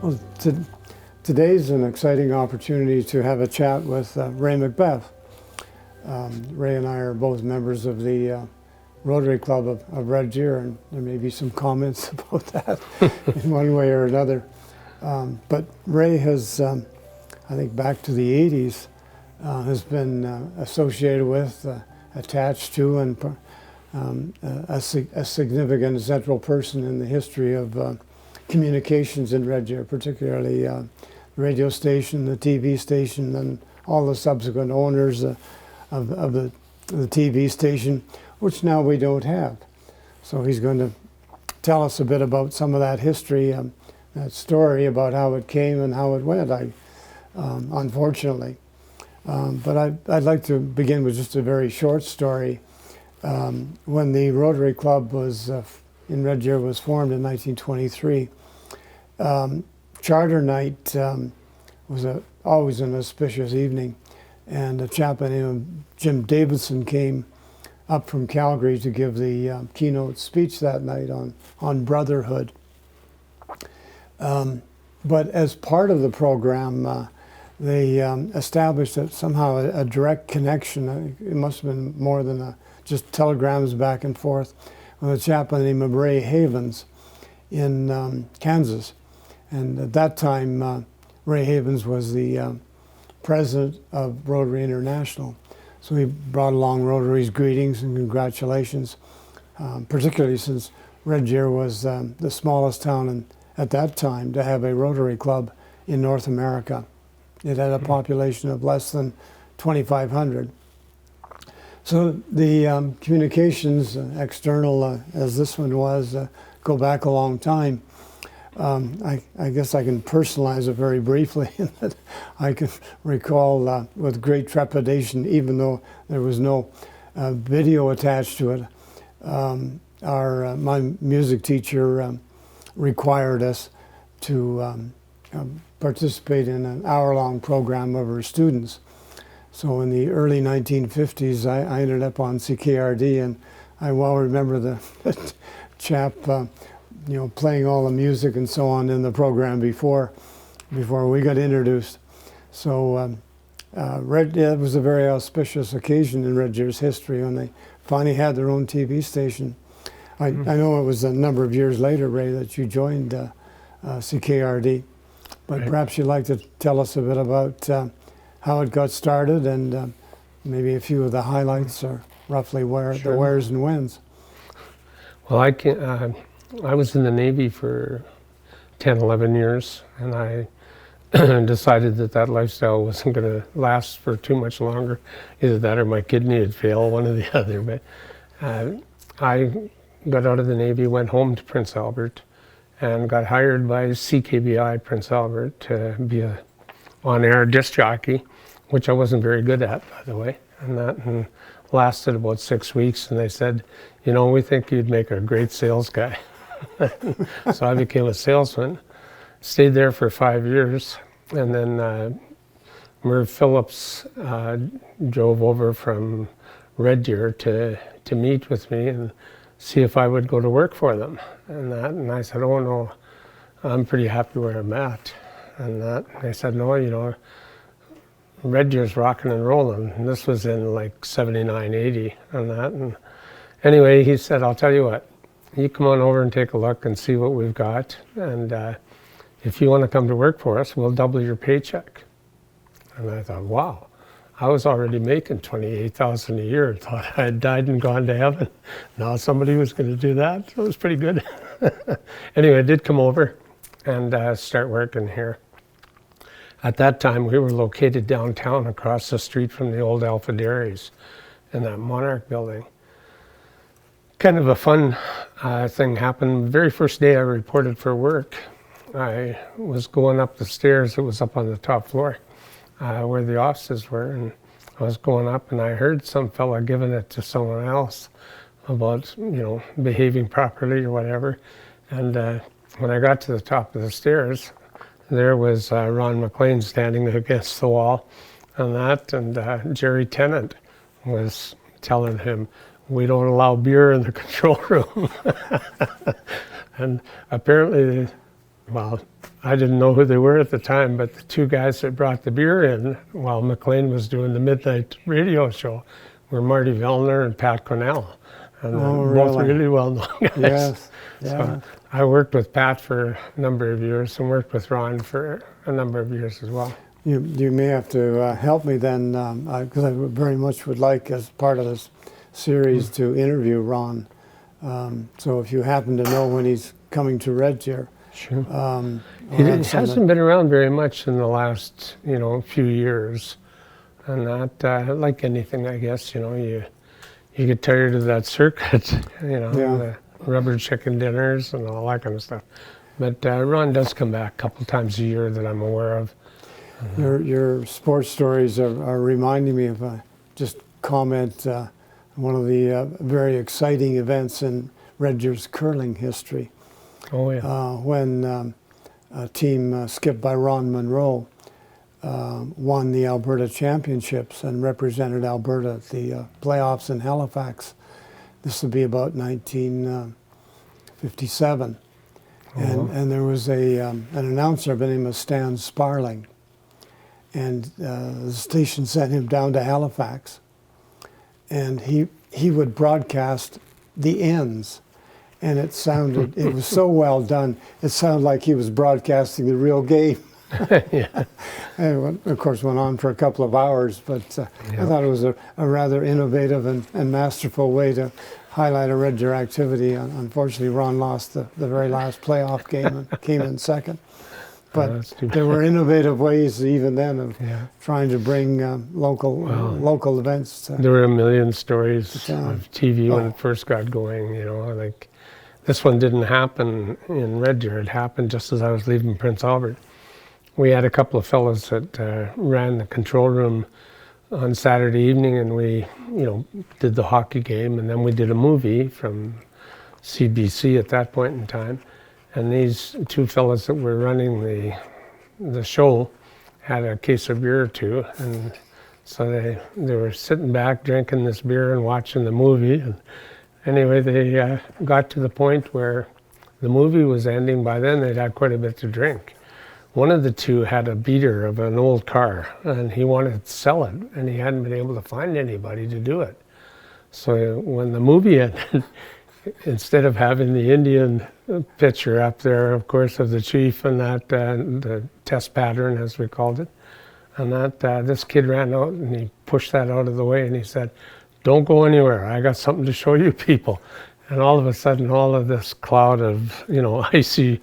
Well, today's an exciting opportunity to have a chat with Ray McBeth. Ray and I are both members of the Rotary Club of Red Deer, and there may be some comments about that in one way or another. But Ray has, I think back to the 80s, has been associated with, attached to, and a significant central person in the history of communications in Red Deer, particularly the radio station, the TV station, and all the subsequent owners of the TV station, which now we don't have. So he's going to tell us a bit about some of that history, that story about how it came and how it went, unfortunately. But I'd like to begin with just a very short story. When the Rotary Club was in Red Deer was formed in 1923, Charter Night was always an auspicious evening, and a chap by the name of Jim Davidson came up from Calgary to give the keynote speech that night on brotherhood. But as part of the program, they established somehow a direct connection. It must have been more than just telegrams back and forth, with a chap by the name of Ray Havens in Kansas. And at that time, Ray Havens was the president of Rotary International. So he brought along Rotary's greetings and congratulations, particularly since Red Deer was the smallest town at that time to have a Rotary Club in North America. It had a population of less than 2,500. So the communications, external as this one was, go back a long time. I guess I can personalize it very briefly in that I can recall with great trepidation, even though there was no video attached to it, my music teacher required us to participate in an hour-long program of her students. So in the early 1950s, I ended up on CKRD, and I well remember the chap playing all the music and so on in the program before we got introduced. So it was a very auspicious occasion in Red Deer's history when they finally had their own TV station. I know it was a number of years later, Ray, that you joined CKRD, but right. Perhaps you'd like to tell us a bit about how it got started and maybe a few of the highlights, or roughly the wheres and whens. Well, I was in the Navy for 10, 11 years, and I decided that lifestyle wasn't going to last for too much longer. Either that or my kidney would fail, one or the other. But I got out of the Navy, went home to Prince Albert, and got hired by CKBI Prince Albert to be a on-air disc jockey, which I wasn't very good at, by the way. And lasted about 6 weeks, and they said, we think you'd make a great sales guy. So I became a salesman, stayed there for 5 years, and then Merv Phillips drove over from Red Deer to meet with me and see if I would go to work for them. And I said, oh no, I'm pretty happy where I'm at. And they said, no, Red Deer's rocking and rolling. And this was in like 79, 80 and anyway, he said, I'll tell you what, you come on over and take a look and see what we've got. And if you want to come to work for us, we'll double your paycheck. And I thought, wow, I was already making $28,000 a year. Thought I had died and gone to heaven. Now somebody was going to do that. So it was pretty good. Anyway, I did come over and start working here. At that time, we were located downtown across the street from the old Alpha Dairies in that Monarch building. Kind of a fun thing happened. The very first day I reported for work, I was going up the stairs. It was up on the top floor where the offices were, and I was going up and I heard some fella giving it to someone else about, behaving properly or whatever. And when I got to the top of the stairs, there was Ron McLean standing against the wall and Jerry Tennant was telling him, we don't allow beer in the control room. And apparently Well, I didn't know who they were at the time, but the two guys that brought the beer in while McLean was doing the midnight radio show were Marty Vellner and Pat Cornell. And both really well-known guys. Yes, yeah. So I worked with Pat for a number of years and worked with Ron for a number of years as well. You may have to help me then, because I very much would like, as part of this series, to interview Ron. So if you happen to know when he's coming to Red Deer. Sure. He hasn't been around very much in the last, few years. And that, like anything, I guess, you get tired of that circuit, the rubber chicken dinners and all that kind of stuff. But Ron does come back a couple times a year that I'm aware of. Your sports stories are reminding me of just comment one of the very exciting events in Red Deer's curling history. Oh yeah. When a team skipped by Ron Monroe won the Alberta Championships and represented Alberta at the playoffs in Halifax. This would be about 1957. And there was an announcer by the name of Stan Sparling. And the station sent him down to Halifax. And he would broadcast the ends. And it was so well done, it sounded like he was broadcasting the real game. Yeah. And of course, went on for a couple of hours, but I thought it was a rather innovative and masterful way to highlight a Red Deer activity. Unfortunately, Ron lost the very last playoff game and came in second. But there were innovative ways even then of trying to bring local events. There were a million stories of TV when it first got going, like this one didn't happen in Red Deer. It happened just as I was leaving Prince Albert. We had a couple of fellows that ran the control room on Saturday evening, and we, did the hockey game, and then we did a movie from CBC at that point in time. And these two fellows that were running the show had a case of beer or two, and so they were sitting back drinking this beer and watching the movie. And anyway, they got to the point where the movie was ending. By then, they'd had quite a bit to drink. One of the two had a beater of an old car, and he wanted to sell it, and he hadn't been able to find anybody to do it. So when the movie ended, instead of having the Indian picture up there, of course, of the chief and that the test pattern, as we called it, and that this kid ran out and he pushed that out of the way and he said, "Don't go anywhere. I got something to show you people." And all of a sudden, all of this cloud of icy,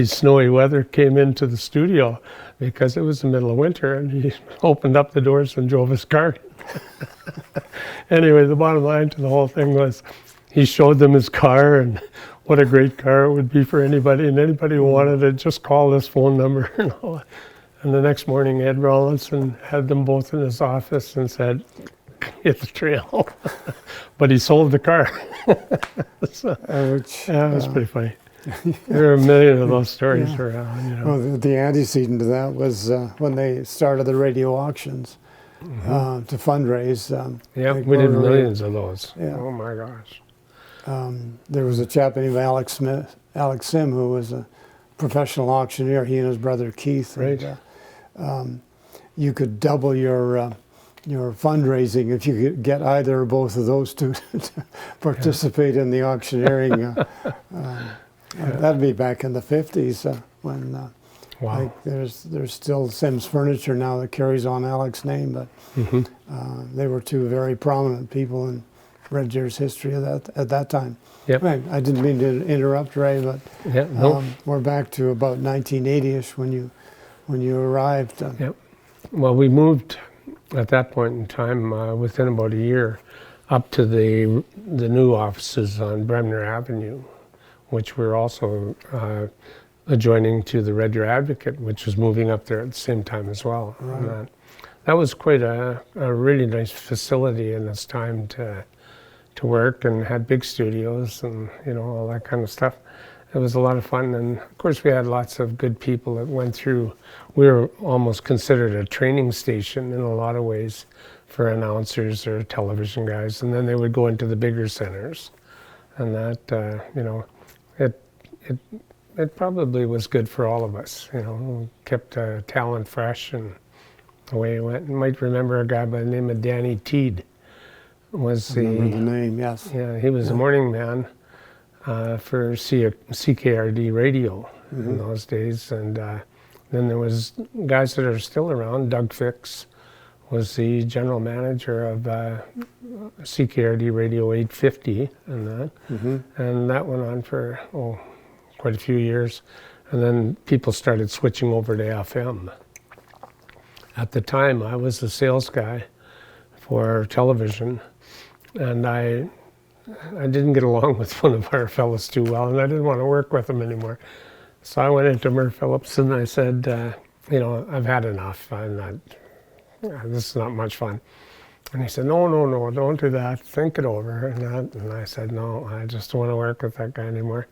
snowy weather came into the studio because it was the middle of winter, and he opened up the doors and drove his car. Anyway, the bottom line to the whole thing was, he showed them his car and what a great car it would be for anybody, and anybody who wanted it, just call this phone number and all that. And the next morning, Ed Rawlinson had them both in his office and said, "Hit the trail." But he sold the car. So, that was pretty funny. There are a million of those stories around. Well, the antecedent to that was when they started the radio auctions to fundraise. We did millions of those. Yeah. Oh my gosh. There was a chap named Alex Sim, who was a professional auctioneer. He and his brother Keith. Right. And, you could double your fundraising if you could get either or both of those two to participate in the auctioneering. That'd be back in the 50s when like there's still Sim's Furniture now that carries on Alex's name, but they were two very prominent people in Red Deer's history at that time. Yep. Right. I didn't mean to interrupt, Ray, but we're back to about 1980-ish when you arrived. Yep. Well, we moved at that point in time, within about a year, up to the new offices on Bremner Avenue, which were also adjoining to the Red Deer Advocate, which was moving up there at the same time as well. Right. And that was quite a really nice facility in its time to work, and had big studios and all that kind of stuff. It was a lot of fun, and of course we had lots of good people that went through. We were almost considered a training station in a lot of ways for announcers or television guys, and then they would go into the bigger centers, and that it it probably was good for all of us. You know, kept talent fresh and away it went. You might remember a guy by the name of Danny Teed. Was I remember the name, yes. Yeah, he was a morning man for CKRD radio in those days. And then there was guys that are still around. Doug Fix was the general manager of CKRD Radio 850 and that. And that went on for, quite a few years. And then people started switching over to FM. At the time, I was the sales guy for television, and I didn't get along with one of our fellows too well, and I didn't want to work with him anymore. So I went into Murph Phillips and I said, you know, I've had enough. This is not much fun. And he said, no, don't do that. Think it over. And I said, no, I just don't want to work with that guy anymore.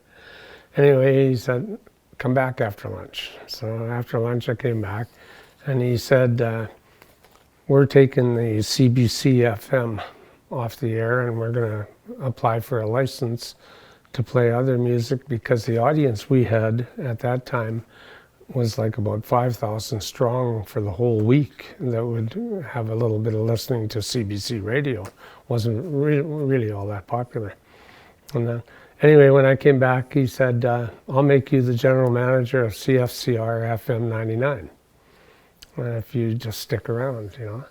Anyway, he said, come back after lunch. So after lunch, I came back, and he said, we're taking the CBC FM off the air, and we're going to apply for a license to play other music, because the audience we had at that time was like about 5,000 strong for the whole week that would have a little bit of listening to CBC radio. Wasn't really all that popular. And then, anyway, when I came back, he said, I'll make you the general manager of CFCR FM 99 if you just stick around, you know.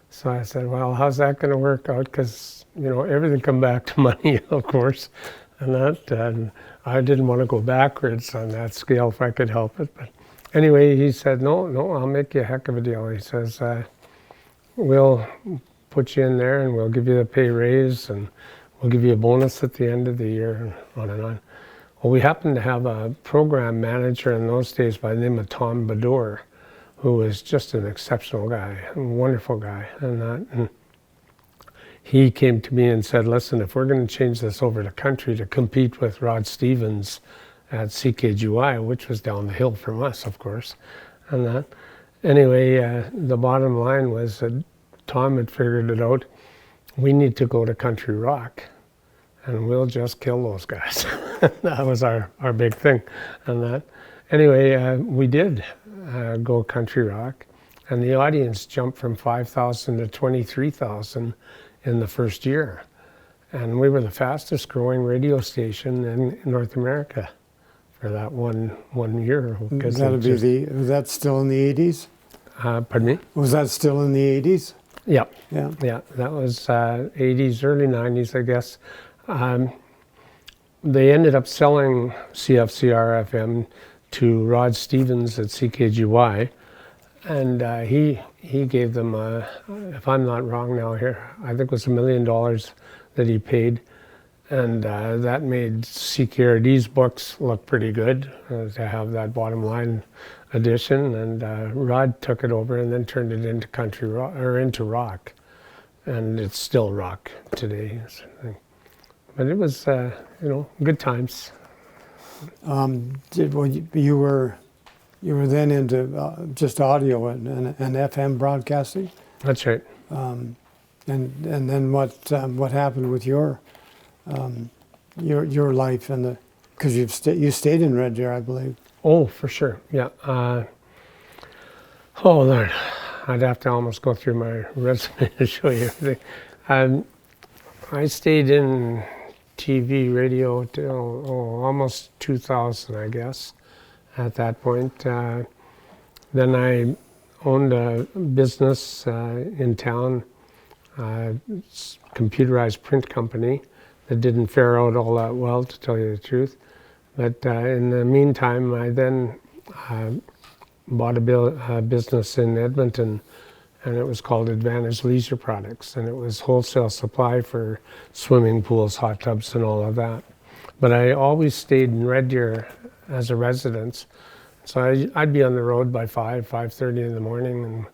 So I said, well, how's that going to work out? Because, you know, everything come back to money, of course, and I didn't want to go backwards on that scale if I could help it. But anyway, he said, no, I'll make you a heck of a deal. He says, we'll put you in there, and we'll give you a pay raise, and we'll give you a bonus at the end of the year, and on and on. Well, we happened to have a program manager in those days by the name of Tom Bador, who was just an exceptional guy, a wonderful guy. And he came to me and said, listen, if we're going to change this over to country to compete with Rod Stevens at CKGY, which was down the hill from us, of course, and that. Anyway, the bottom line was that Tom had figured it out. We need to go to country rock, and we'll just kill those guys. That was our big thing. And that. Anyway, we did go country rock, and the audience jumped from 5,000 to 23,000 in the first year. And we were the fastest growing radio station in North America for that one year. Was that still in the 80s? Pardon me? Was that still in the 80s? Yeah. Yeah. That was 80s, early 90s, I guess. They ended up selling CFCR FM to Rod Stevens at CKGY, and he gave them, if I'm not wrong now here, I think it was $1 million that he paid, and that made CKRD's books look pretty good to have that bottom line edition. And Rod took it over and then turned it into country rock, or into rock, and it's still rock today. But it was, you know, good times. You were then into just audio and FM broadcasting? That's right. And then what happened with your life and because you stayed in Red Deer, I believe. Oh, for sure. Yeah. Oh Lord, I'd have to almost go through my resume to show you everything. I stayed in TV, radio till almost 2000, I guess, at that point. Then I owned a business in town, computerized print company that didn't fare out all that well, to tell you the truth. But in the meantime, I then bought a business in Edmonton, and it was called Advantage Leisure Products, and it was wholesale supply for swimming pools, hot tubs, and all of that. But I always stayed in Red Deer as a residence, so I'd be on the road by 5:30 in the morning, and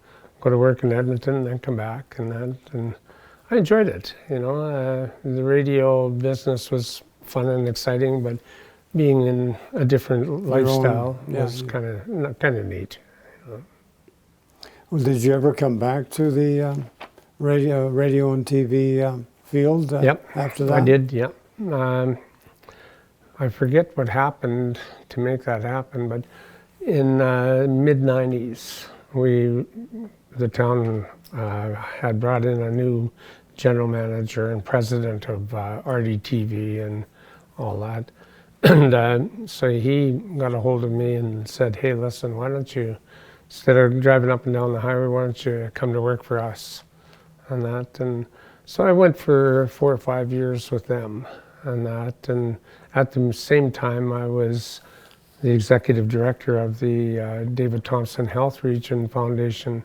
go to work in Edmonton, and then come back, and I enjoyed it. You know, the radio business was fun and exciting, but being in a different lifestyle was kind of neat. You know. Well, did you ever come back to the radio and TV field Yep. after that? I did, yeah. I forget what happened to make that happen, but in mid-90s, the town had brought in a new general manager and president of RDTV and all that. And so he got a hold of me and said, hey, listen, why don't you, instead of driving up and down the highway, why don't you come to work for us? And that. And so I went for 4 or 5 years with them and that. And at the same time, I was the executive director of the David Thompson Health Region Foundation.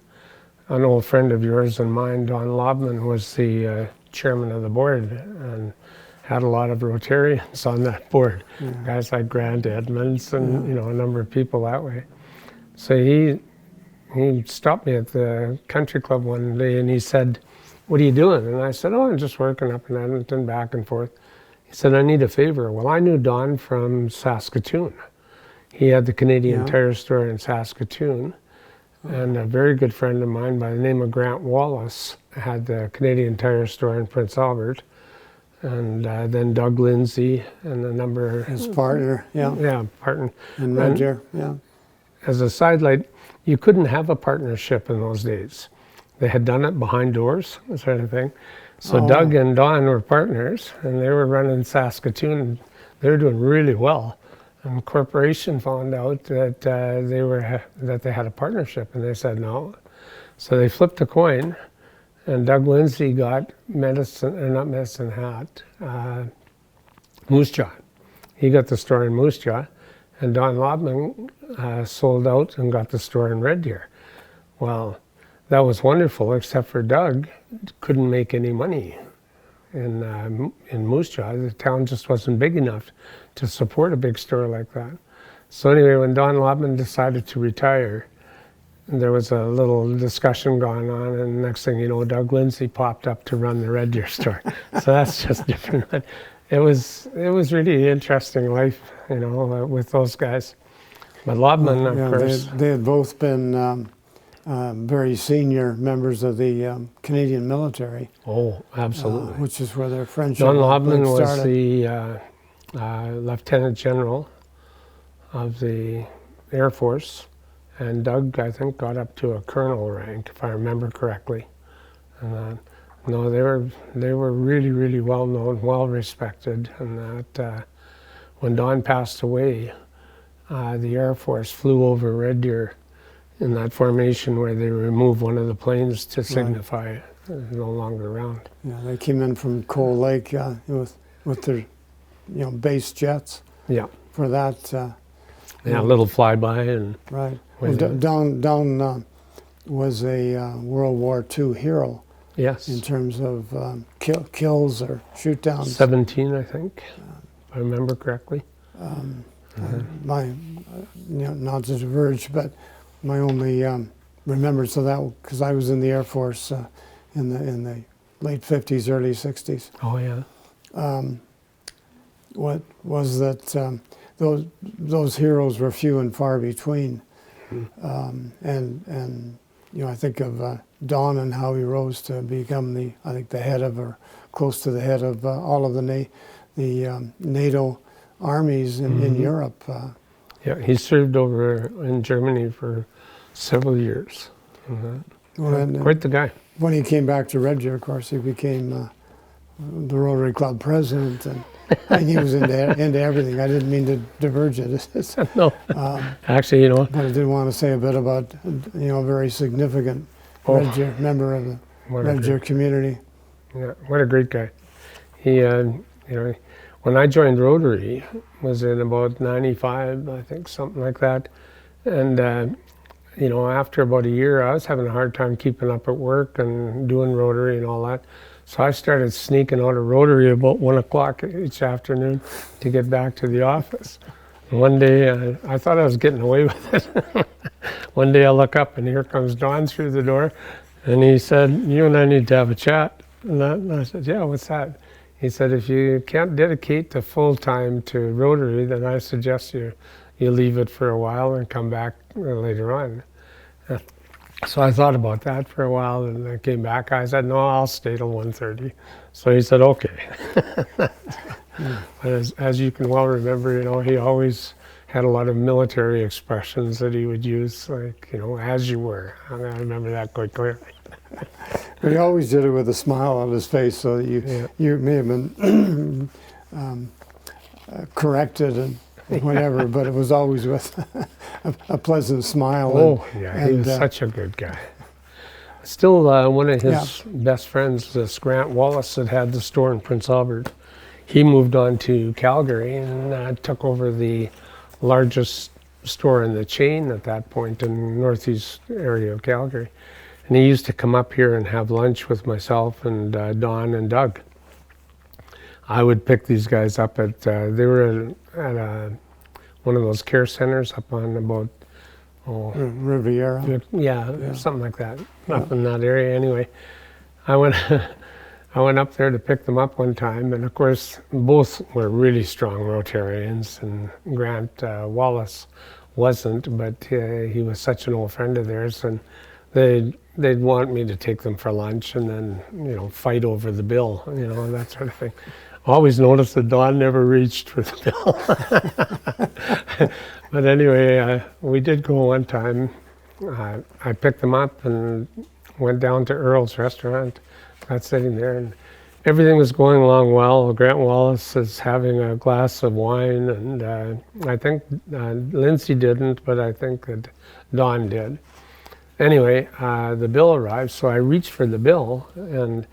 An old friend of yours and mine, Don Lobman, was the chairman of the board and had a lot of Rotarians on that board. Yeah. Guys like Grant Edmonds and a number of people that way. So he stopped me at the country club one day and he said, what are you doing? And I said, oh, I'm just working up in Edmonton, back and forth. He said, I need a favor. Well, I knew Don from Saskatoon. He had the Canadian Tire store in Saskatoon. And a very good friend of mine by the name of Grant Wallace had the Canadian Tire store in Prince Albert. And then Doug Lindsay and a number... His partner, Yeah, partner. And Red Deer, yeah. As a sidelight, you couldn't have a partnership in those days. They had done it behind doors, sort of thing. So Doug and Don were partners, and they were running Saskatoon. And they were doing really well. And the corporation found out that they had a partnership, and they said no. So they flipped a coin, and Doug Lindsay got Moose Jaw. He got the store in Moose Jaw, and Don Lobman sold out and got the store in Red Deer. Well, that was wonderful, except for Doug couldn't make any money in Moose Jaw. The town just wasn't big enough to support a big store like that. So anyway, when Don Lobman decided to retire, there was a little discussion going on, and next thing you know, Doug Lindsay popped up to run the Red Deer store. So that's just different. But it was really interesting life, with those guys. But Lobman, of course, they had both been very senior members of the Canadian military. Oh, absolutely. Which is where their friendship Don Lobman started. was the Lieutenant General of the Air Force, and Doug, I think, got up to a colonel rank, if I remember correctly. And no, they were really, really well known, well respected, and that when Don passed away, the Air Force flew over Red Deer in that formation where they removed one of the planes to signify no longer around. Yeah, they came in from Coal Lake with their base jets. Yeah. For that. A little flyby and. Right. Well, Don was a World War II hero. Yes. In terms of kills or shoot downs. 17, I think, if I remember correctly. Not to diverge, but my only remembrance of that, because I was in the Air Force in the late 50s, early 60s. Oh yeah. What was that those heroes were few and far between, and I think of Don and how he rose to become the head of, or close to the head of all of the NATO armies in Europe. Yeah, he served over in Germany for several years. Quite the guy. When he came back to Red Deer, of course, he became the Rotary Club president, and he was into everything. I didn't mean to diverge it. No, actually, But I did want to say a bit about, a very significant Red Deer member of the Red Deer community. Yeah, what a great guy. He, when I joined Rotary, was in about 95, I think, something like that. And, after about a year, I was having a hard time keeping up at work and doing Rotary and all that. So I started sneaking out of Rotary about 1 o'clock each afternoon to get back to the office. And one day, I thought I was getting away with it. One day I look up and here comes Don through the door, and he said, "You and I need to have a chat." And I said, "Yeah, what's that?" He said, "If you can't dedicate the full time to Rotary, then I suggest you leave it for a while and come back later on." So I thought about that for a while, and I came back. I said, no, I'll stay till 1:30. So he said, okay. But as you can well remember, he always had a lot of military expressions that he would use, like, as you were. And I remember that quite clearly. But he always did it with a smile on his face, so that you may have been corrected and whatever, but it was always with a pleasant smile. Oh, yeah, he was such a good guy. Still, one of his best friends, this Grant Wallace, that had the store in Prince Albert, he moved on to Calgary and took over the largest store in the chain at that point in the northeast area of Calgary. And he used to come up here and have lunch with myself and Don and Doug. I would pick these guys up at, they were at one of those care centers up on about, Riviera. Yeah, something like that, up in that area anyway. I went up there to pick them up one time, and of course, both were really strong Rotarians, and Grant Wallace wasn't, but he was such an old friend of theirs, and they'd want me to take them for lunch and then, fight over the bill, that sort of thing. Always noticed that Don never reached for the bill. But anyway, we did go one time. I picked them up and went down to Earl's restaurant, got sitting there, and everything was going along well. Grant Wallace is having a glass of wine, and I think Lindsay didn't, but I think that Don did. Anyway, the bill arrived, so I reached for the bill, and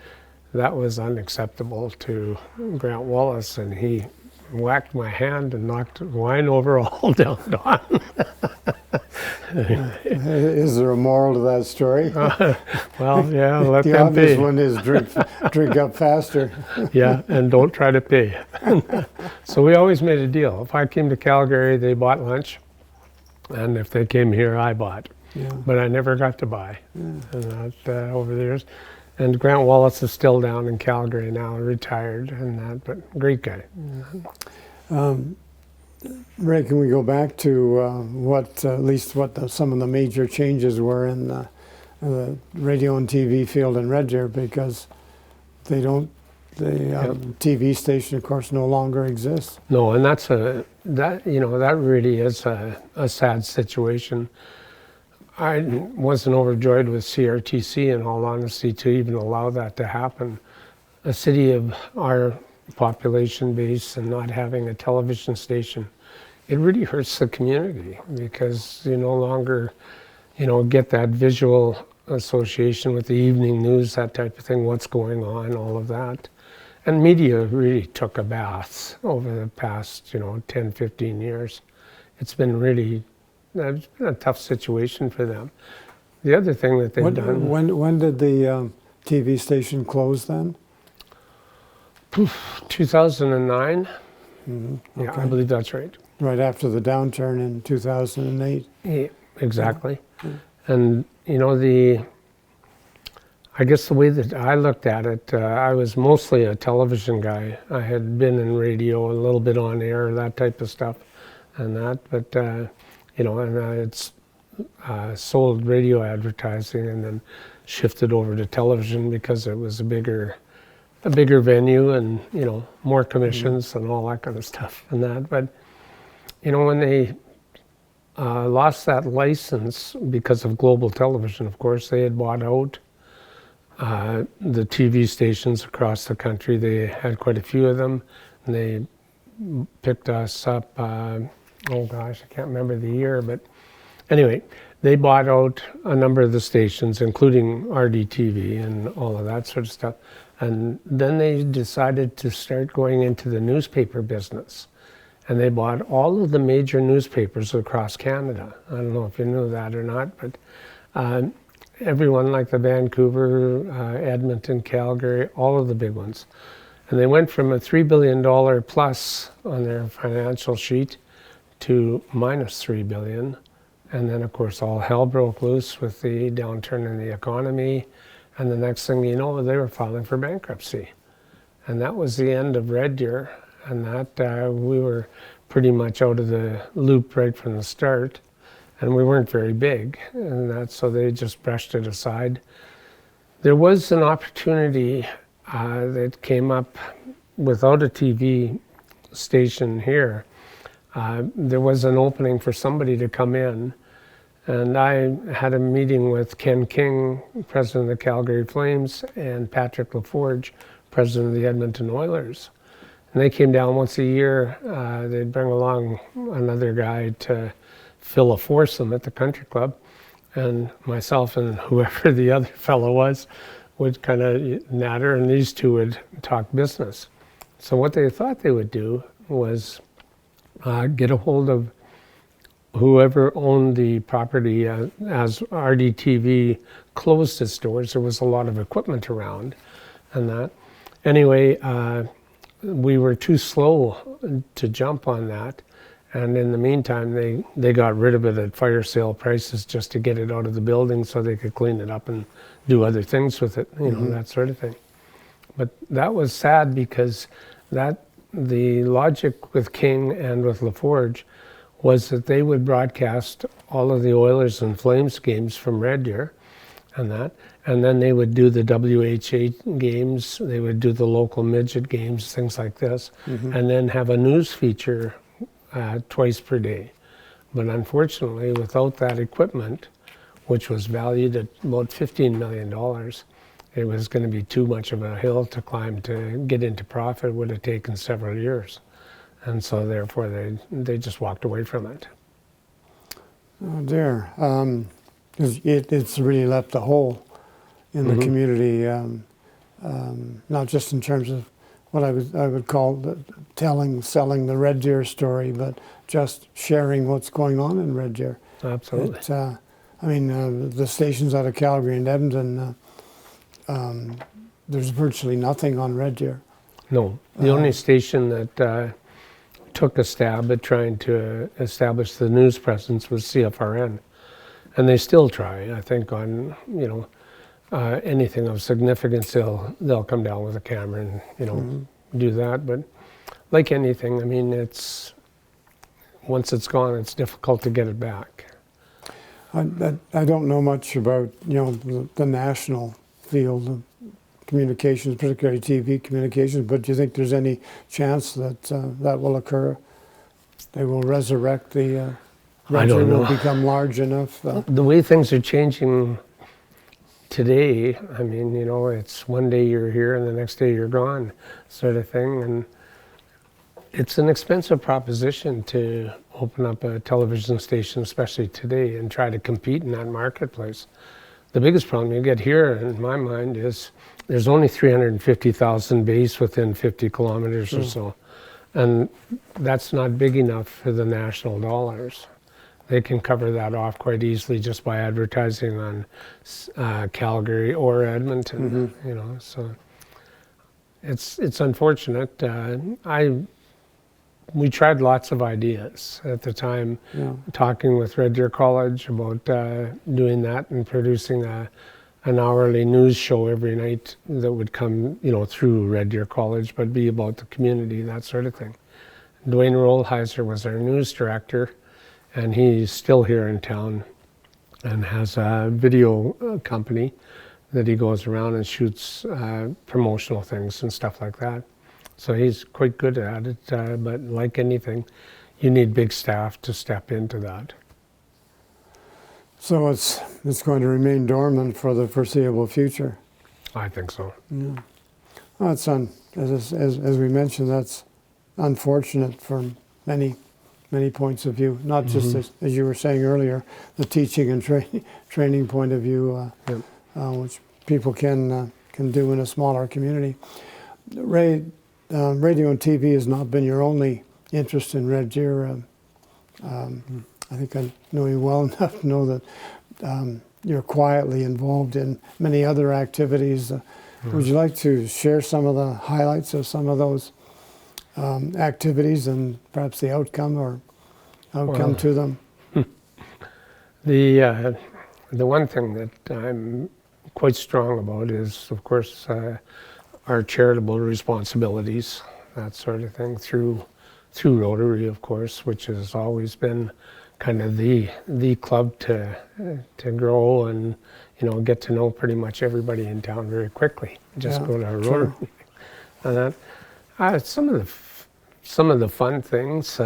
that was unacceptable to Grant Wallace, and he whacked my hand and knocked wine over all down Don. Is there a moral to that story? Well, yeah, let the them obvious pay. one is drink up faster. Yeah, and don't try to pay. So we always made a deal. If I came to Calgary, they bought lunch, and if they came here, I bought. Yeah. But I never got to buy, and that over the years. And Grant Wallace is still down in Calgary now, retired and that, but great guy. Ray, can we go back to some of the major changes were in the radio and TV field in Red Deer, because the TV station, of course, no longer exists. No, and that really is a sad situation. I wasn't overjoyed with CRTC, in all honesty, to even allow that to happen. A city of our population base and not having a television station, it really hurts the community, because you no longer, get that visual association with the evening news, that type of thing, what's going on, all of that. And media really took a bath over the past, 10, 15 years. It's been a tough situation for them. The other thing that they've done... When did the TV station close then? 2009. Mm-hmm. Yeah, Okay. I believe that's right. Right after the downturn in 2008. Yeah, exactly. And, I guess the way that I looked at it, I was mostly a television guy. I had been in radio, a little bit on air, that type of stuff and that, but... and I had sold radio advertising and then shifted over to television because it was a bigger venue and, more commissions and all that kind of stuff and that. But, when they lost that license because of global television, of course, they had bought out the TV stations across the country. They had quite a few of them, and they picked us up. Oh gosh, I can't remember the year, but anyway, they bought out a number of the stations, including RDTV and all of that sort of stuff. And then they decided to start going into the newspaper business. And they bought all of the major newspapers across Canada. I don't know if you knew that or not, but everyone like the Vancouver, Edmonton, Calgary, all of the big ones. And they went from a $3 billion plus on their financial sheet to minus $3 billion. And then, of course, all hell broke loose with the downturn in the economy. And the next thing you know, they were filing for bankruptcy. And that was the end of Red Deer. And that we were pretty much out of the loop right from the start. and we weren't very big, and so they just brushed it aside. There was an opportunity that came up without a TV station here. There was an opening for somebody to come in, and I had a meeting with Ken King, president of the Calgary Flames, and Patrick LaForge, president of the Edmonton Oilers. And they came down once a year. They'd bring along another guy to fill a foursome at the country club, and myself and whoever the other fellow was would kind of natter, and these two would talk business. So what they thought they would do was get a hold of whoever owned the property. As RDTV closed its doors, there was a lot of equipment around and that. Anyway, we were too slow to jump on that, and in the meantime they got rid of it at fire sale prices just to get it out of the building so they could clean it up and do other things with it, that sort of thing. But that was sad, because the logic with King and with LaForge was that they would broadcast all of the Oilers and Flames games from Red Deer and then they would do the WH8 games, they would do the local midget games, things like this, and then have a news feature twice per day. But unfortunately, without that equipment, which was valued at about $15 million, it was going to be too much of a hill to climb to get into profit. It would have taken several years. And so therefore they just walked away from it. Oh dear. It's really left a hole in the community, not just in terms of what I would call selling the Red Deer story, but just sharing what's going on in Red Deer. Absolutely. The stations out of Calgary and Edmonton, there's virtually nothing on Red Deer. No, the only station that took a stab at trying to establish the news presence was CFRN, and they still try. I think on anything of significance, they'll come down with a camera and do that. But like anything, it's once it's gone, it's difficult to get it back. I don't know much about the national field of communications, particularly TV communications, but do you think there's any chance that that will occur? They will resurrect the Red Deer will become large enough? The way things are changing today, it's one day you're here and the next day you're gone, sort of thing. And it's an expensive proposition to open up a television station, especially today, and try to compete in that marketplace. The biggest problem you get here, in my mind, is there's only 350,000 base within 50 kilometers or so. And that's not big enough for the national dollars. They can cover that off quite easily just by advertising on Calgary or Edmonton, so it's unfortunate. We tried lots of ideas at the time, talking with Red Deer College about doing that and producing an hourly news show every night that would come, through Red Deer College, but be about the community, that sort of thing. Dwayne Rollheiser was our news director, and he's still here in town and has a video company that he goes around and shoots promotional things and stuff like that. So he's quite good at it, but like anything, you need big staff to step into that. So it's going to remain dormant for the foreseeable future? I think so. Yeah. Well, as we mentioned, that's unfortunate from many points of view, not just as you were saying earlier, the teaching and training point of view, which people can do in a smaller community. Ray, radio and TV has not been your only interest in Red Deer. I think I know you well enough to know that you're quietly involved in many other activities. Would you like to share some of the highlights of some of those activities and perhaps the outcome to them? The one thing that I'm quite strong about is, of course, our charitable responsibilities, that sort of thing, through Rotary, of course, which has always been kind of the club to grow and, you know, get to know pretty much everybody in town very quickly. Just go to a Rotary meeting. And that, some of the fun things,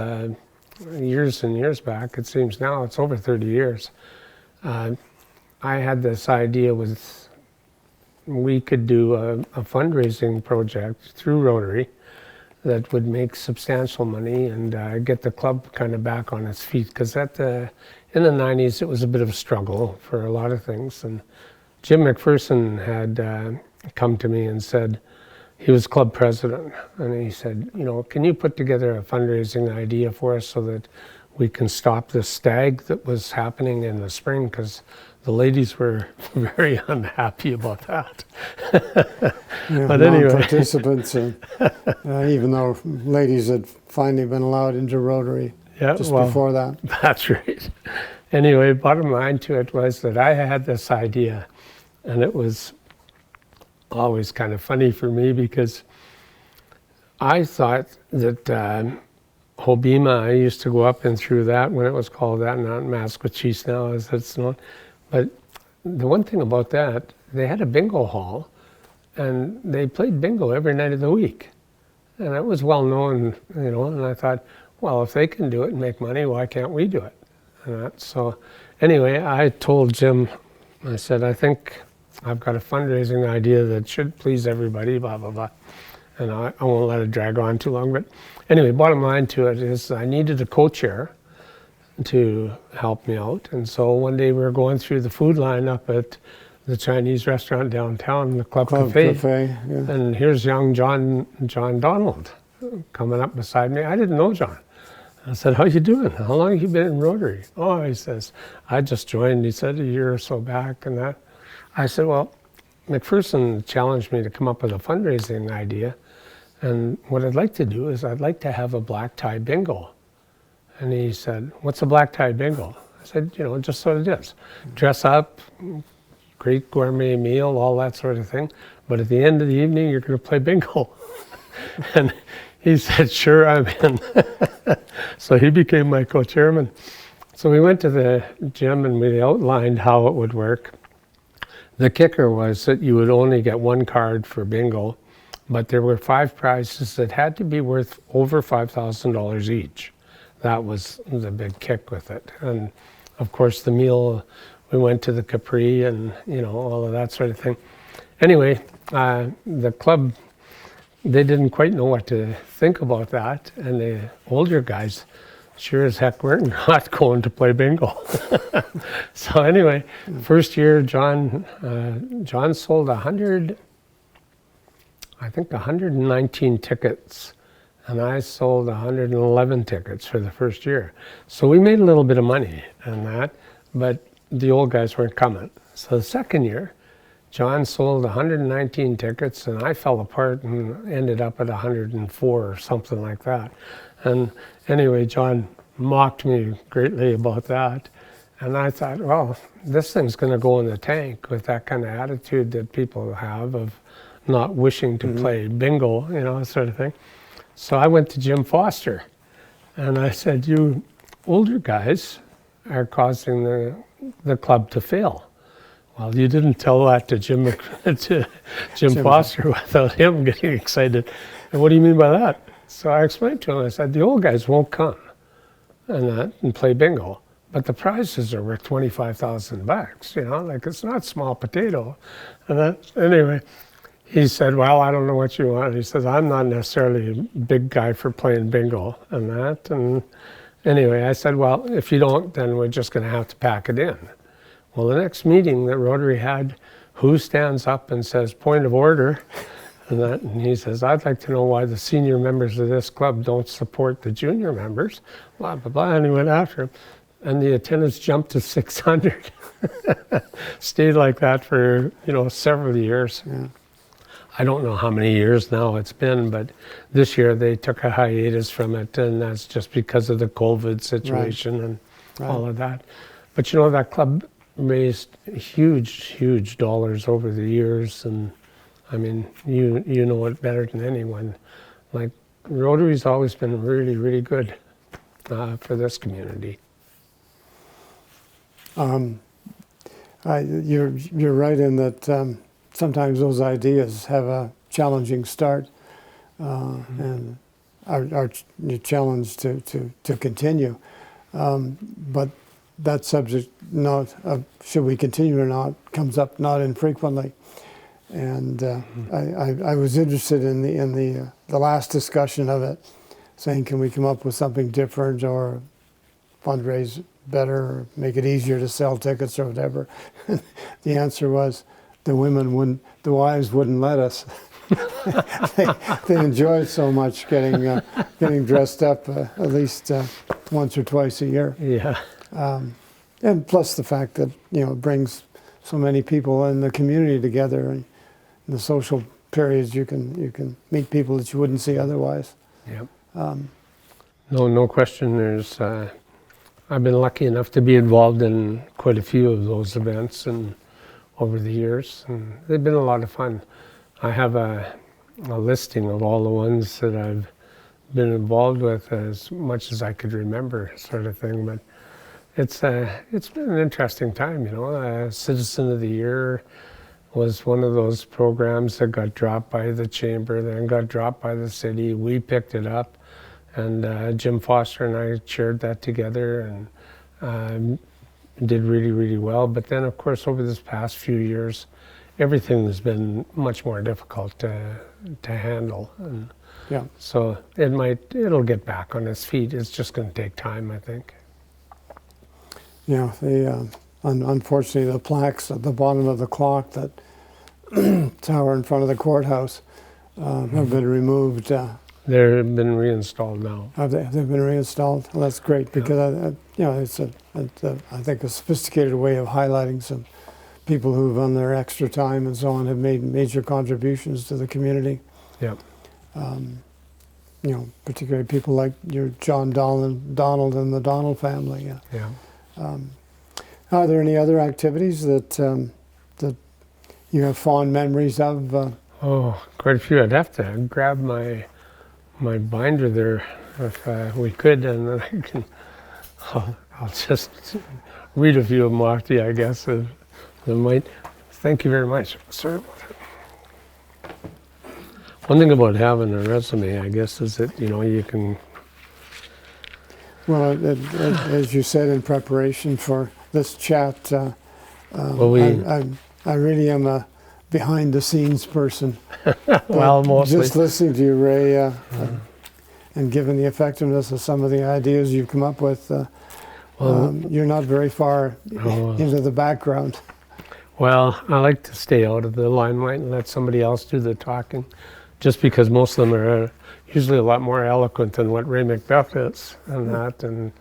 years and years back, it seems now it's over 30 years. I had this idea with, we could do a fundraising project through Rotary that would make substantial money and get the club kind of back on its feet. Because in the 90s, it was a bit of a struggle for a lot of things. And Jim McPherson had come to me and said, he was club president, and he said, you know, can you put together a fundraising idea for us so that we can stop the stag that was happening in the spring? Because the ladies were very unhappy about that. Yeah, but anyway, participants, even though ladies had finally been allowed into Rotary just before that. That's right. Anyway, bottom line to it was that I had this idea, and it was always kind of funny for me because I thought that Hobima, I used to go up and through that when it was called that, not Masquachese now as it's known. But the one thing about that, they had a bingo hall and they played bingo every night of the week. And it was well known, you know, and I thought, well, if they can do it and make money, why can't we do it? So anyway, I told Jim, I said, I think I've got a fundraising idea that should please everybody, blah, blah, blah. And I won't let it drag on too long. But anyway, bottom line to it is I needed a co-chair to help me out. And so one day we were going through the food line up at the Chinese restaurant downtown, the Club Cafe. And here's young John Donald coming up beside me. I didn't know John. I said, how you doing? How long have you been in Rotary? Oh, he says, I just joined, he said, a year or so back and that. I said, well, McPherson challenged me to come up with a fundraising idea. And what I'd like to do is I'd like to have a black tie bingo. And he said, what's a black tie bingo? I said, you know, just what it is. Dress up, great gourmet meal, all that sort of thing. But at the end of the evening, you're going to play bingo. And he said, sure, I'm in. So he became my co-chairman. So we went to the gym and we outlined how it would work. The kicker was that you would only get one card for bingo, but there were 5 prizes that had to be worth over $5,000 each. That was the big kick with it. And of course the meal, we went to the Capri and, you know, all of that sort of thing. Anyway, the club, they didn't quite know what to think about that. And the older guys sure as heck weren't not going to play bingo. So anyway, first year, John sold 119 tickets, and I sold 111 tickets for the first year. So we made a little bit of money on that, but the old guys weren't coming. So the second year, John sold 119 tickets, and I fell apart and ended up at 104 or something like that. And anyway, John mocked me greatly about that. And I thought, well, this thing's going to go in the tank with that kind of attitude that people have of not wishing to play bingo, you know, sort of thing. So I went to Jim Foster, and I said, you older guys are causing the club to fail. Well, you didn't tell that to Jim Foster without him getting excited. And what do you mean by that? So I explained to him, I said, the old guys won't come and play bingo, but the prizes are worth $25,000, you know, like it's not small potato. And anyway, he said, well, I don't know what you want. He says, I'm not necessarily a big guy for playing bingo and that. And anyway, I said, well, if you don't, then we're just going to have to pack it in. Well, the next meeting that Rotary had, who stands up and says, point of order? And he says, I'd like to know why the senior members of this club don't support the junior members, blah, blah, blah. And he went after him. And the attendance jumped to 600. Stayed like that for, you know, several years. Yeah. I don't know how many years now it's been, but this year they took a hiatus from it, and that's just because of the COVID situation and all of that. But you know, that club raised huge dollars over the years, and I mean, you know it better than anyone. Like, Rotary's always been really good for this community. You're right in that sometimes those ideas have a challenging start and are challenged to continue. But that subject, not should we continue or not, comes up not infrequently. And I was interested in the last discussion of it, saying, can we come up with something different or fundraise better or make it easier to sell tickets or whatever? The answer was the wives wouldn't let us. they enjoyed so much getting dressed up at least once or twice a year. Yeah. And plus the fact that it brings so many people in the community together, and in the social periods you can meet people that you wouldn't see otherwise. Yep. No question. There's I've been lucky enough to be involved in quite a few of those events and over the years, and they've been a lot of fun. I have a listing of all the ones that I've been involved with as much as I could remember, sort of thing. But it's been an interesting time, Citizen of the Year was one of those programs that got dropped by the chamber, then got dropped by the city. We picked it up, and Jim Foster and I chaired that together, and did really, really well. But then, of course, over this past few years, everything has been much more difficult to handle. And Yeah. so it'll get back on its feet. It's just going to take time, I think. Yeah, unfortunately, the plaques at the bottom of the clock that tower in front of the courthouse have been removed. They've been reinstalled now. They've been reinstalled. Well, that's great because it's I think a sophisticated way of highlighting some people who've on their extra time and so on have made major contributions to the community. Yeah. Particularly people like your John Donald and the Donald family. Yeah. Are there any other activities that you have fond memories of? Oh, quite a few. I'd have to grab my binder there if we could, and then I can. I'll just read a few of them off to you, I guess. Thank you very much. Sorry about that. One thing about having a resume, I guess, is that you can. Well, as you said in preparation for this chat, I really am a behind-the-scenes person. Well, mostly. Just listening to you, Ray, and given the effectiveness of some of the ideas you've come up with, you're not very far into the background. Well, I like to stay out of the limelight and let somebody else do the talking, just because most of them are usually a lot more eloquent than what Ray McBeth is, and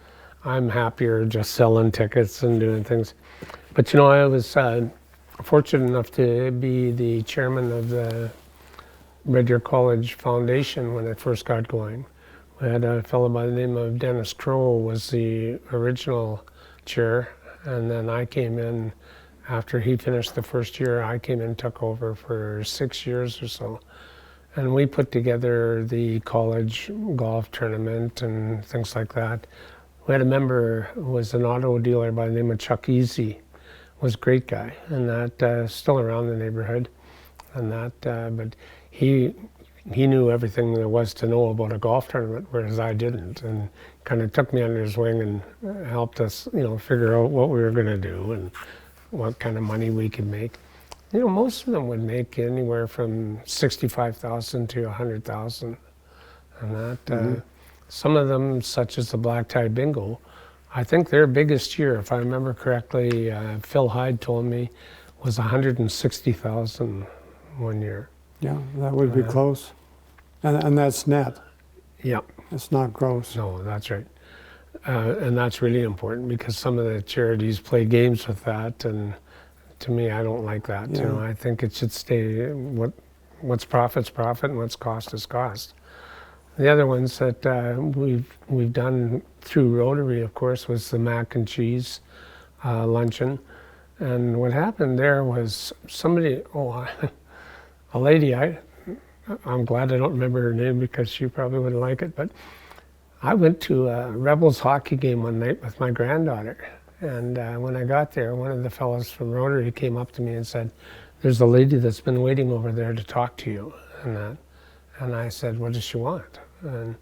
I'm happier just selling tickets and doing things. But I was fortunate enough to be the chairman of the Red Deer College Foundation when it first got going. We had a fellow by the name of Dennis Crow was the original chair, and then I came in after he finished the first year. I came in and took over for 6 years or so. And we put together the college golf tournament and things like that. We had a member who was an auto dealer by the name of Chuck Easy, was a great guy, and that still around the neighborhood, and but he knew everything there was to know about a golf tournament, whereas I didn't, and kind of took me under his wing and helped us, figure out what we were going to do and what kind of money we could make. Most of them would make anywhere from $65,000 to $100,000, and that some of them, such as the Black Tie Bingo, I think their biggest year, if I remember correctly, Phil Hyde told me, was $160,000 one year. Yeah, that would be close, and that's net. Yeah, it's not gross. No, that's right, and that's really important because some of the charities play games with that, and to me, I don't like that. Yeah. I think it should stay what's profit's profit and what's cost is cost. The other ones that we've done through Rotary, of course, was the mac and cheese luncheon. And what happened there was somebody, a lady, I'm glad I don't remember her name because she probably wouldn't like it, but I went to a Rebels hockey game one night with my granddaughter, And when I got there, one of the fellows from Rotary came up to me and said, "There's a lady that's been waiting over there to talk to you." And I said, "What does she want?" And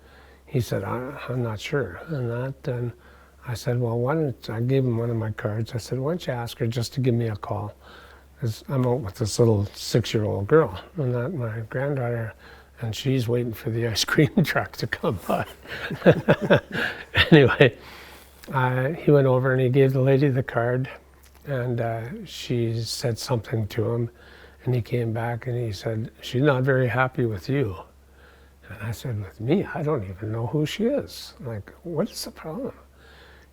he said, I'm not sure. And I said, "Well, why don't," I gave him one of my cards. I said, "Why don't you ask her just to give me a call? Because I'm out with this little 6-year-old girl, and my granddaughter, and she's waiting for the ice cream truck to come by." Anyway, he went over and he gave the lady the card, and she said something to him, and he came back and he said, "She's not very happy with you." And I said, "With me? I don't even know who she is. Like, what is the problem?"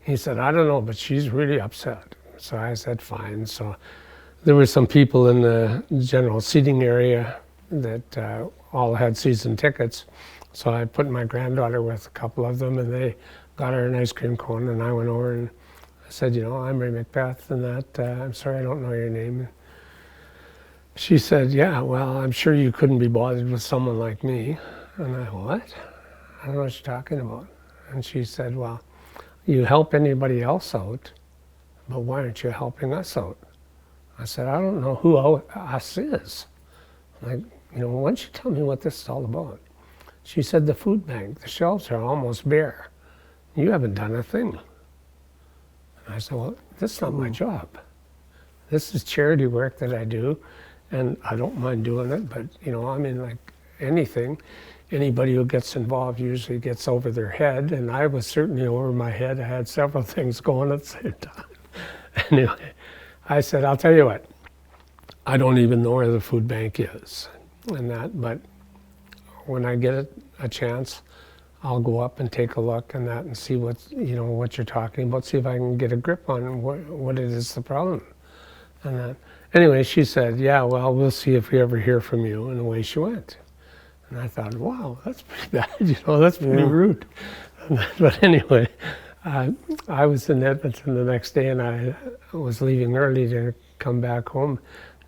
He said, "I don't know, but she's really upset." So I said, "Fine." So there were some people in the general seating area that all had season tickets. So I put my granddaughter with a couple of them, and they got her an ice cream cone, and I went over and I said, "I'm Ray McBeth, and I'm sorry I don't know your name." She said, "Yeah, well, I'm sure you couldn't be bothered with someone like me." And I, "What? I don't know what you're talking about." And she said, "Well, you help anybody else out, but why aren't you helping us out?" I said, "I don't know who us is. Like, why don't you tell me what this is all about?" She said, "The food bank, the shelves are almost bare. You haven't done a thing." And I said, "Well, this is not my job. This is charity work that I do, and I don't mind doing it, but, like anything, anybody who gets involved usually gets over their head, and I was certainly over my head. I had several things going at the same time." Anyway, I said, "I'll tell you what, I don't even know where the food bank is, but when I get a chance, I'll go up and take a look and see what you're talking about, see if I can get a grip on what it is the problem." Anyway, she said, "Yeah, well, we'll see if we ever hear from you," and away she went. And I thought, wow, that's pretty bad, that's pretty rude. But anyway, I was in Edmonton the next day, and I was leaving early to come back home.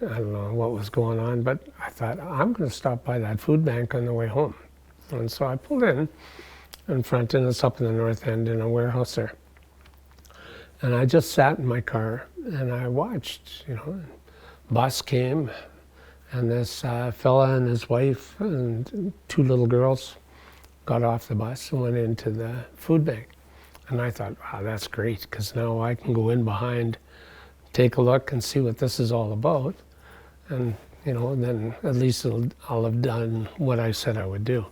I don't know what was going on, but I thought, I'm going to stop by that food bank on the way home. And so I pulled in front, and it's up in the north end in a warehouse there. And I just sat in my car, and I watched, bus came, and this fella and his wife and 2 little girls got off the bus and went into the food bank. And I thought, wow, that's great, because now I can go in behind, take a look and see what this is all about. And, then at least I'll have done what I said I would do.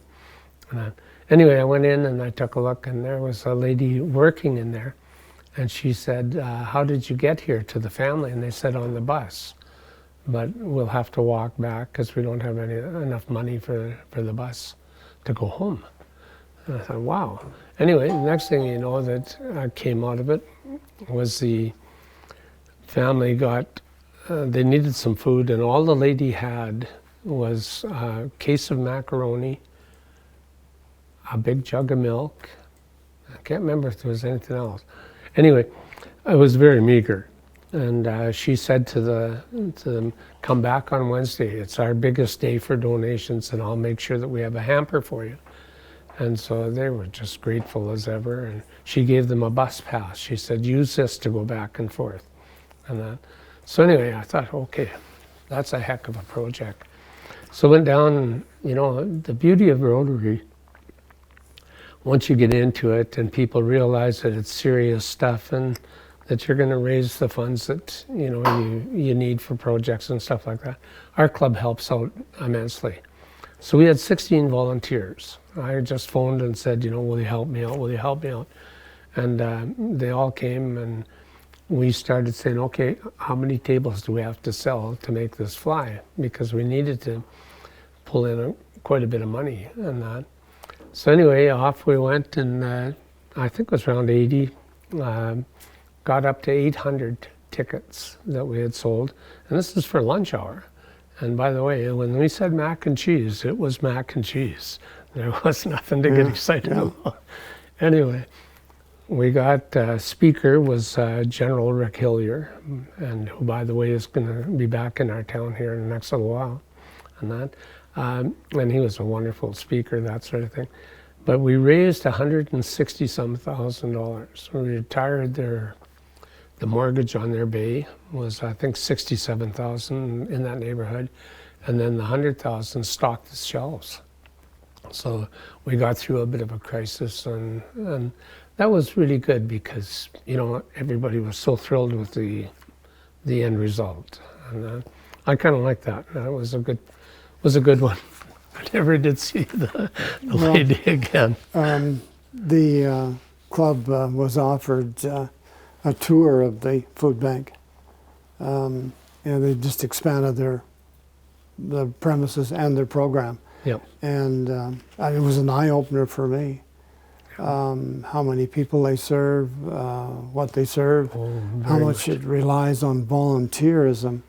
Anyway, I went in and I took a look, and there was a lady working in there. And she said, "How did you get here to the family?" And they said, "On the bus. But we'll have to walk back because we don't have enough money for the bus to go home." And I thought, wow. Anyway, the next thing you know that came out of it was the family they needed some food, and all the lady had was a case of macaroni, a big jug of milk. I can't remember if there was anything else. Anyway, it was very meager. And she said to them, "Come back on Wednesday. It's our biggest day for donations, and I'll make sure that we have a hamper for you." And so they were just grateful as ever. And she gave them a bus pass. She said, "Use this to go back and forth." So anyway, I thought, okay, that's a heck of a project. So I went down, and, the beauty of Rotary, once you get into it and people realize that it's serious stuff and that you're going to raise the funds that you need for projects and stuff like that, our club helps out immensely. So we had 16 volunteers. I just phoned and said, "Will you help me out? Will you help me out?" And they all came, and we started saying, okay, how many tables do we have to sell to make this fly? Because we needed to pull in quite a bit of money and that. So anyway, off we went, and I think it was around 80. Got up to 800 tickets that we had sold, and this is for lunch hour. And by the way, when we said mac and cheese, it was mac and cheese. There was nothing to get excited about. Anyway, we got speaker was General Rick Hillier, and who, by the way, is going to be back in our town here in the next little while, and he was a wonderful speaker, that sort of thing. But we raised $160-some thousand. We retired their the mortgage on their bay was, I think, $67,000 in that neighborhood, and then the $100,000 stocked the shelves. So we got through a bit of a crisis, and that was really good because, you know, everybody was so thrilled with the end result, and I kind of liked that. That was a good one. I never did see the lady again. The club was offered a tour of the food bank, and they just expanded the premises and their program. Yep. And it was an eye-opener for me. How many people they serve, what they serve, how much it relies on volunteerism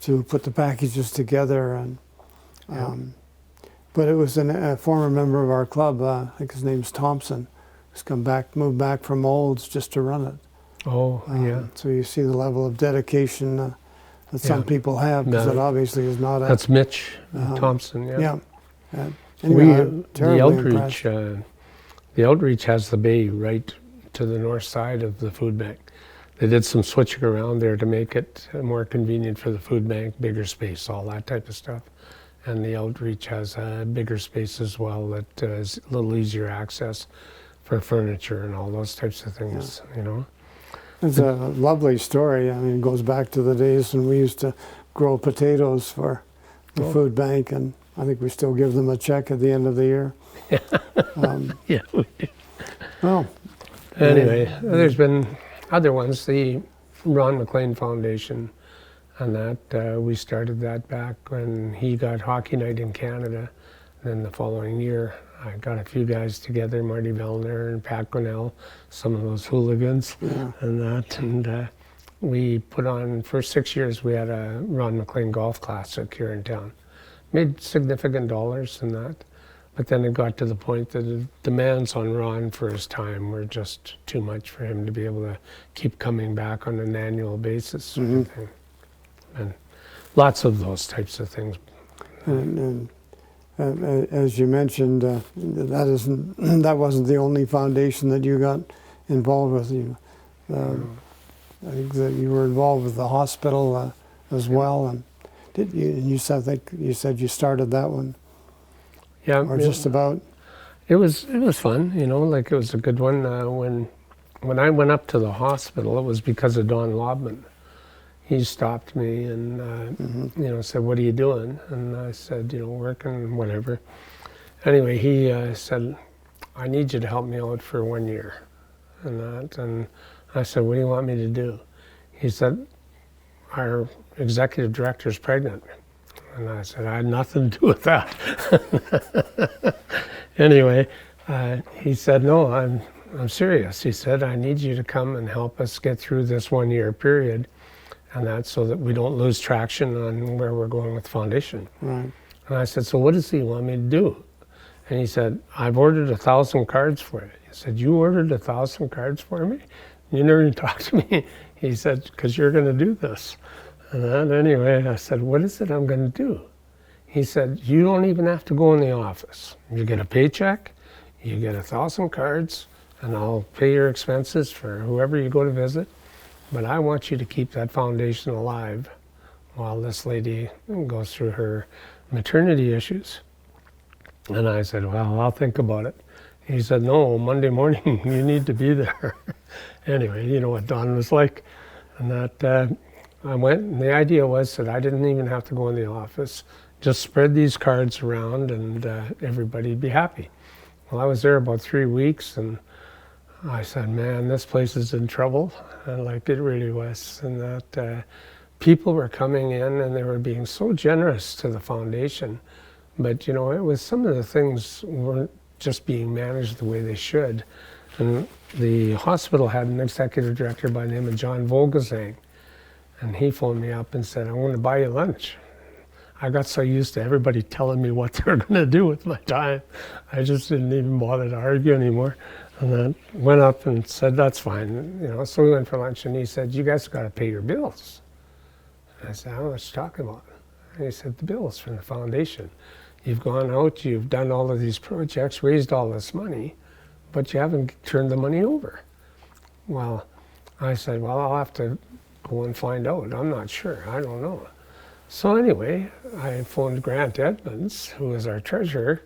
to put the packages together. And but it was a former member of our club, I think his name's Thompson, who's moved back from Olds just to run it. Oh, yeah. So you see the level of dedication that some people have, because it obviously is not a... That's Mitch Thompson, yeah. Yeah. Anyway, The outreach has the bay right to the north side of the food bank. They did some switching around there to make it more convenient for the food bank, bigger space, all that type of stuff. And the outreach has a bigger space as well that is a little easier access for furniture and all those types of things, you know. It's a lovely story. I mean, it goes back to the days when we used to grow potatoes for the food bank, and I think we still give them a check at the end of the year. Yeah, we do. Well, anyway, there's been other ones. The Ron McLean Foundation, and that we started that back when he got Hockey Night in Canada. Then the following year, I got a few guys together, Marty Vellner and Pat Grinnell, some of those hooligans, and that. And we put on, for 6 years, we had a Ron McLean Golf Classic here in town. Made significant dollars in that. But then it got to the point that the demands on Ron for his time were just too much for him to be able to keep coming back on an annual basis, sort of thing. And lots of those types of things. And as you mentioned, that wasn't the only foundation that you got involved with. I think that you were involved with the hospital as well. And you said you started that one. Yeah, or just about. It was fun, you know. Like, it was a good one. When I went up to the hospital, it was because of Don Lobman. He stopped me and you know, said, "What are you doing?" And I said, "You know, working, whatever." Anyway, he said, "I need you to help me out for 1 year," and that. And I said, "What do you want me to do?" He said, "Our executive director's pregnant." And I said, "I had nothing to do with that." Anyway, he said, "No, I'm serious." He said, "I need you to come and help us get through this 1 year period, and that's so that we don't lose traction on where we're going with the foundation." Right. And I said, "So what does he want me to do?" And he said, "I've ordered 1,000 cards for you." He said, "You ordered 1,000 cards for me? You never even talked to me." He said, "Because you're going to do this." And then anyway, I said, "What is it I'm going to do?" He said, "You don't even have to go in the office. You get a paycheck, you get 1,000 cards, and I'll pay your expenses for whoever you go to visit. But I want you to keep that foundation alive while this lady goes through her maternity issues." And I said, "Well, I'll think about it." He said, "No, Monday morning, you need to be there." Anyway, you know what Don was like. And that I went, and the idea was that I didn't even have to go in the office. Just spread these cards around and everybody'd be happy. Well, I was there about 3 weeks, and I said, "Man, this place is in trouble." And like, it really was. And that people were coming in and they were being so generous to the foundation. But, you know, it was, some of the things weren't just being managed the way they should. And the hospital had an executive director by the name of John Vogelsang. And he phoned me up and said, "I want to buy you lunch." I got so used to everybody telling me what they were going to do with my time, I just didn't even bother to argue anymore. And then went up and said, "That's fine." You know, so we went for lunch, and he said, "You guys got to pay your bills." And I said, "I don't know what you're talking about." And he said, "The bills from the foundation. You've gone out, you've done all of these projects, raised all this money, but you haven't turned the money over." Well, I said, well, I'll have to go and find out. I'm not sure. I don't know. So anyway, I phoned Grant Edmonds, who was our treasurer,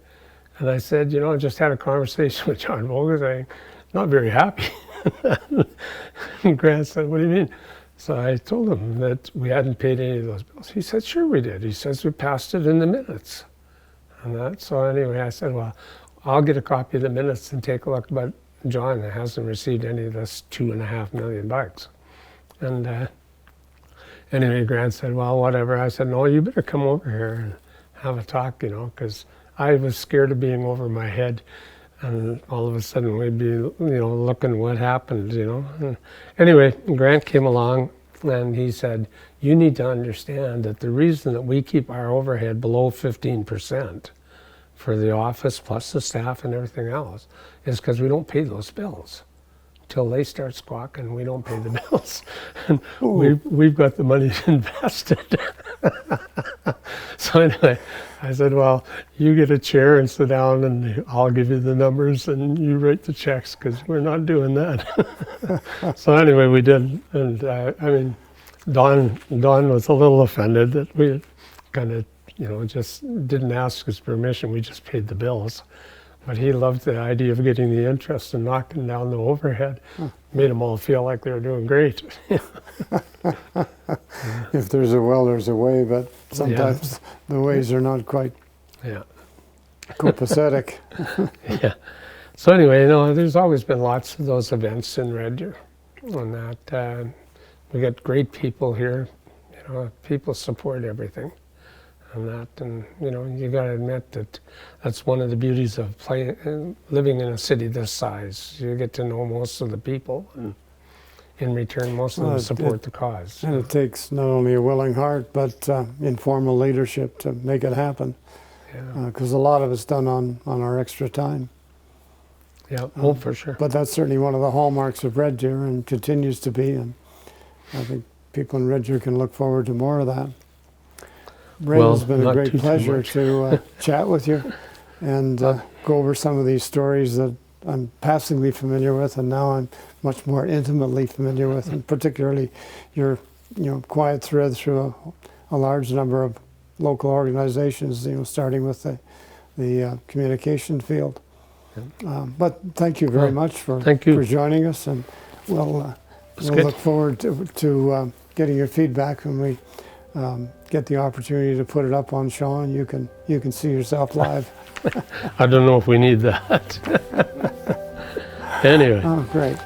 and I said, I just had a conversation with John Vogel saying, not very happy. And Grant said, what do you mean? So I told him that we hadn't paid any of those bills. He said, sure we did. He says, we passed it in the minutes. And that. So anyway, I said, well, I'll get a copy of the minutes and take a look, but John hasn't received any of this $2.5 million. And anyway, Grant said, well, whatever. I said, no, you better come over here and have a talk, because I was scared of being over my head. And all of a sudden we'd be, looking what happened, And anyway, Grant came along and he said, you need to understand that the reason that we keep our overhead below 15% for the office plus the staff and everything else is because we don't pay those bills. Till they start squawking, we don't pay the bills. And we've got the money invested. So anyway, I said, well, you get a chair and sit down and I'll give you the numbers and you write the checks because we're not doing that. So anyway, we did. And Don was a little offended that we kind of, just didn't ask his permission. We just paid the bills. But he loved the idea of getting the interest and knocking down the overhead. Made them all feel like they were doing great. If there's a will, there's a way, but sometimes the ways are not quite copacetic. Yeah. So anyway, there's always been lots of those events in Red Deer. And that we got great people here. People support everything. And you got to admit that that's one of the beauties of living in a city this size. You get to know most of the people, and in return, most of them support the cause. And it takes not only a willing heart, but informal leadership to make it happen. Because a lot of it's done on our extra time. Yeah, for sure. But that's certainly one of the hallmarks of Red Deer and continues to be. And I think people in Red Deer can look forward to more of that. Ray, it's been a great pleasure to chat with you and go over some of these stories that I'm passingly familiar with, and now I'm much more intimately familiar with, and particularly your quiet thread through a large number of local organizations, starting with the communication field. But thank you very much for joining us, and we'll look forward to getting your feedback when we get the opportunity to put it up on Sean. You can see yourself live. I don't know if we need that. Anyway. Oh, great.